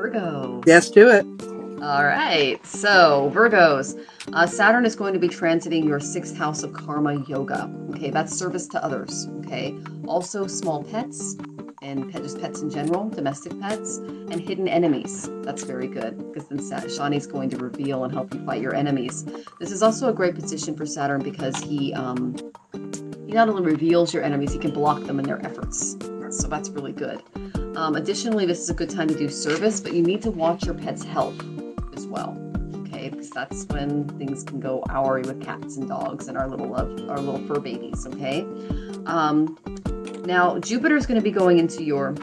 Virgo. Yes, do it. All right. So, Virgos, Saturn is going to be transiting your sixth house of karma yoga. Okay, that's service to others. Okay, also small pets and just pets in general, domestic pets, and hidden enemies. That's very good because then Shani's going to reveal and help you fight your enemies. This is also a great position for Saturn because he not only reveals your enemies, he can block them in their efforts. So that's really good. Additionally, this is a good time to do service, but you need to watch your pet's health as well. Okay, because that's when things can go oury with cats and dogs and our little fur babies. Okay. Now Jupiter is going to be going into your,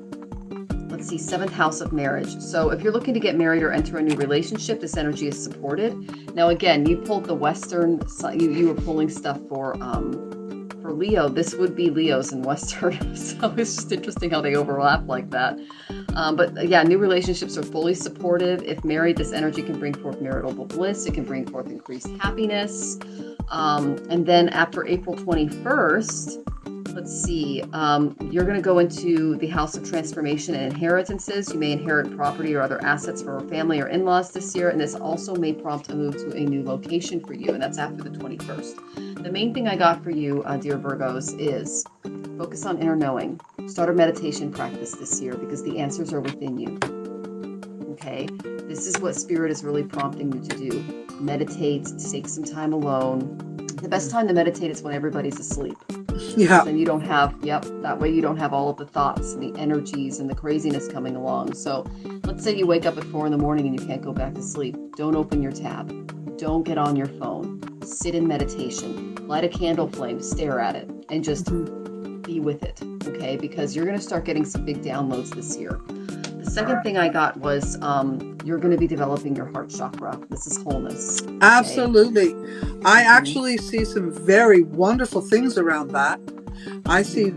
let's see, seventh house of marriage. So if you're looking to get married or enter a new relationship, this energy is supported. Now again, you pulled the Western. You were pulling stuff for Leo. This would be Leo's in Western. So it's just interesting how they overlap like that. But yeah, new relationships are fully supportive. If married, this energy can bring forth marital bliss. It can bring forth increased happiness. And then after April 21st, let's see, you're going to go into the house of transformation and inheritances. You may inherit property or other assets from a family or in-laws this year, and this also may prompt a move to a new location for you, and that's after the 21st. The main thing I got for you, dear Virgos, is focus on inner knowing. Start a meditation practice this year because the answers are within you. Okay? This is what Spirit is really prompting you to do. Meditate, take some time alone. The best time to meditate is when everybody's asleep. Yeah. Then you don't have, that way you don't have all of the thoughts and the energies and the craziness coming along. So let's say you wake up at 4 a.m. and you can't go back to sleep. Don't open your tab. Don't get on your phone. Sit in meditation. Light a candle flame, stare at it, and just be with it, okay? Because you're going to start getting some big downloads this year. The second thing I got was you're going to be developing your heart chakra. This is wholeness. Okay? Absolutely. I actually see some very wonderful things around that. I see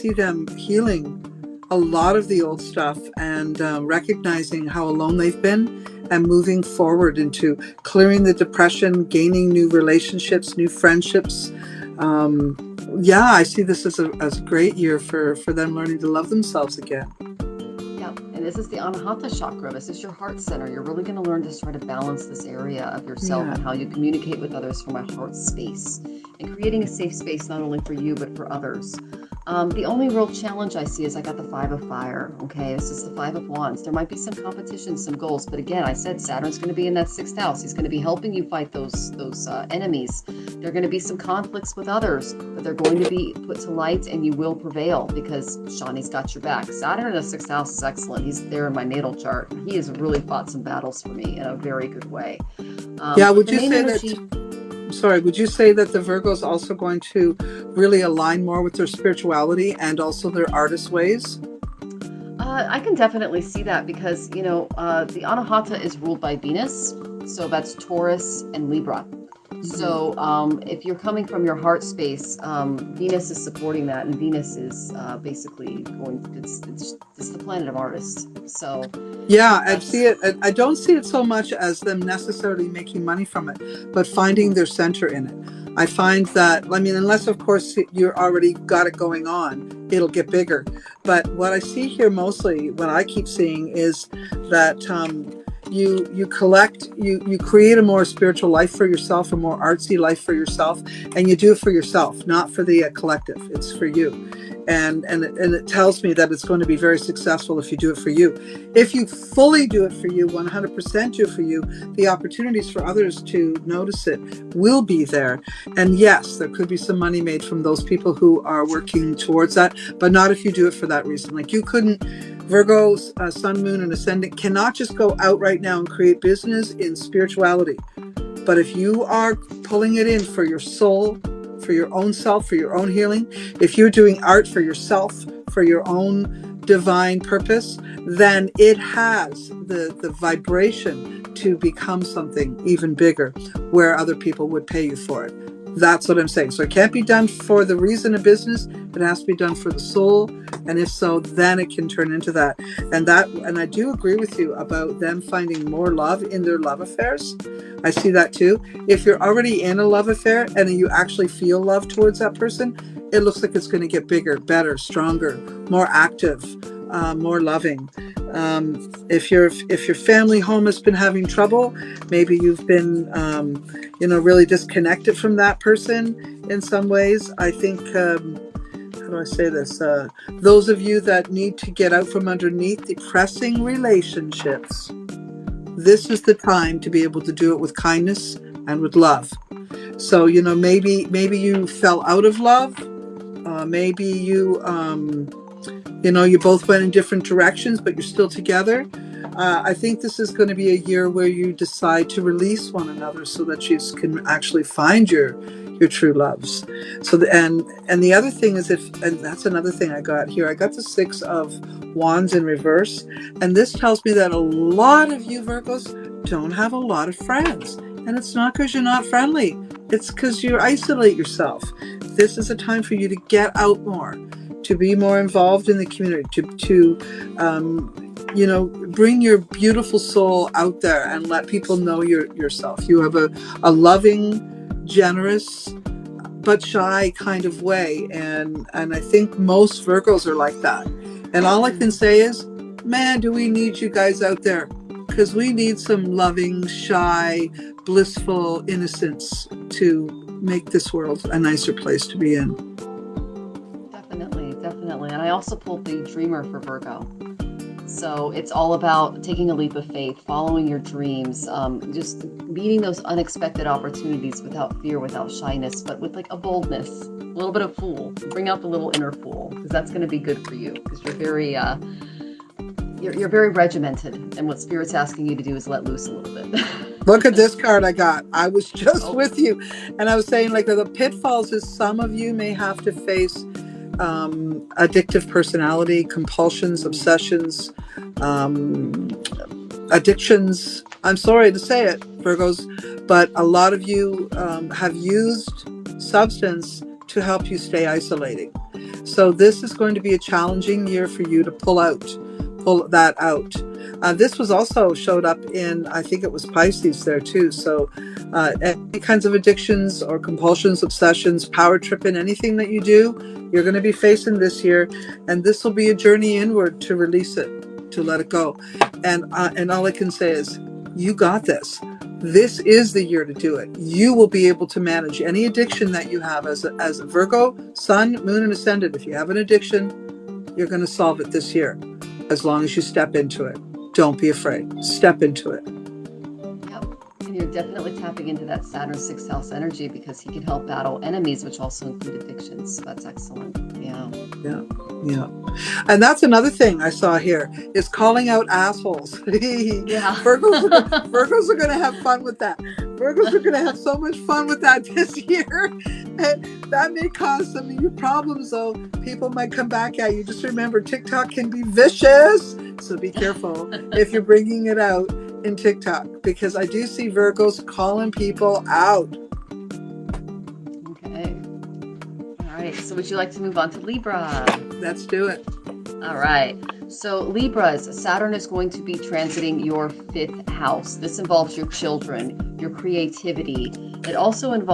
them healing a lot of the old stuff and recognizing how alone they've been and moving forward into clearing the depression, gaining new relationships, new friendships. I see this as a great year for them learning to love themselves again. And this is the Anahata chakra. This is your heart center. You're really going to learn to try to balance this area of yourself and how you communicate with others from a heart space and creating a safe space not only for you but for others. The only real challenge I see is I got the 5 of fire. Okay, this is the 5 of wands. There might be some competition, some goals, but again, I said Saturn's going to be in that 6th house. He's going to be helping you fight those enemies. There are going to be some conflicts with others, but they're going to be put to light, and you will prevail because Shani's got your back. Saturn in the 6th house is excellent. He's there in my natal chart. He has really fought some battles for me in a very good way. Would you say that? Would you say that the Virgo is also going to really align more with their spirituality and also their artist ways? I can definitely see that because, the Anahata is ruled by Venus. So that's Taurus and Libra. So if you're coming from your heart space, Venus is supporting that, and Venus is basically it's the planet of artists. So I see it. I don't see it so much as them necessarily making money from it, but finding their center in it. I find that, unless of course you're already got it going on, it'll get bigger. But what I see here mostly, what I keep seeing is that you create a more spiritual life for yourself, a more artsy life for yourself, and you do it for yourself, not for the collective. It's for you. And it tells me that it's going to be very successful if you do it for you. If you fully do it for you, 100% do it for you, the opportunities for others to notice it will be there. And yes, there could be some money made from those people who are working towards that, but not if you do it for that reason. Like you couldn't, Virgo's sun, moon, and ascendant cannot just go out right now and create business in spirituality. But if you are pulling it in for your soul, for your own self, for your own healing, if you're doing art for yourself, for your own divine purpose, then it has the vibration to become something even bigger where other people would pay you for it. That's what I'm saying. So it can't be done for the reason of business. It has to be done for the soul. And if so, then it can turn into that. And I do agree with you about them finding more love in their love affairs. I see that too. If you're already in a love affair and you actually feel love towards that person, it looks like it's going to get bigger, better, stronger, more active, more loving. If your family home has been having trouble, maybe you've been really disconnected from that person in some ways. I think how do I say this? Those of you that need to get out from underneath depressing relationships, this is the time to be able to do it with kindness and with love. So, maybe you fell out of love. Maybe you both went in different directions, but you're still together. I think this is going to be a year where you decide to release one another so that you can actually find your true loves. So and the other thing is, and that's another thing I got here. I got the 6 of Wands in reverse, and this tells me that a lot of you Virgos don't have a lot of friends, and it's not because you're not friendly. It's because you isolate yourself. This is a time for you to get out more, to be more involved in the community, to bring your beautiful soul out there and let people know yourself. You have a loving, generous, but shy kind of way. And I think most Virgos are like that. And all I can say is, man, do we need you guys out there? Because we need some loving, shy, blissful innocence to make this world a nicer place to be in. Definitely. And I also pulled the Dreamer for Virgo. So it's all about taking a leap of faith, following your dreams, just meeting those unexpected opportunities without fear, without shyness, but with like a boldness, a little bit of fool. Bring out the little inner fool, because that's going to be good for you, because you're very you're very regimented, and what Spirit's asking you to do is let loose a little bit. Look at this card I got. I was just with you, and I was saying, like, the pitfalls is some of you may have to face addictive personality, compulsions, obsessions, addictions. I'm sorry to say it, Virgos, but a lot of you have used substance to help you stay isolating. So this is going to be a challenging year for you to pull that out. This was also showed up in, I think it was Pisces there too. So any kinds of addictions or compulsions, obsessions, power tripping, anything that you do, you're going to be facing this year. And this will be a journey inward to release it, to let it go. And all I can say is, you got this. This is the year to do it. You will be able to manage any addiction that you have as a Virgo, Sun, Moon, and Ascendant. If you have an addiction, you're going to solve it this year, as long as you step into it. Don't be afraid. Step into it. Yep. And you're definitely tapping into that Saturn 6th house energy, because he can help battle enemies, which also include addictions. So that's excellent. Yeah. And that's another thing I saw here, is calling out assholes. Yeah. Virgos are going to have fun with that. Virgos are going to have so much fun with that this year. And that may cause some of your problems, though. People might come back at you. Just remember, TikTok can be vicious. So be careful if you're bringing it out in TikTok, because I do see Virgos calling people out. Okay. All right. So would you like to move on to Libra? Let's do it. All right. So Libras, Saturn is going to be transiting your 5th house. This involves your children, your creativity. It also involves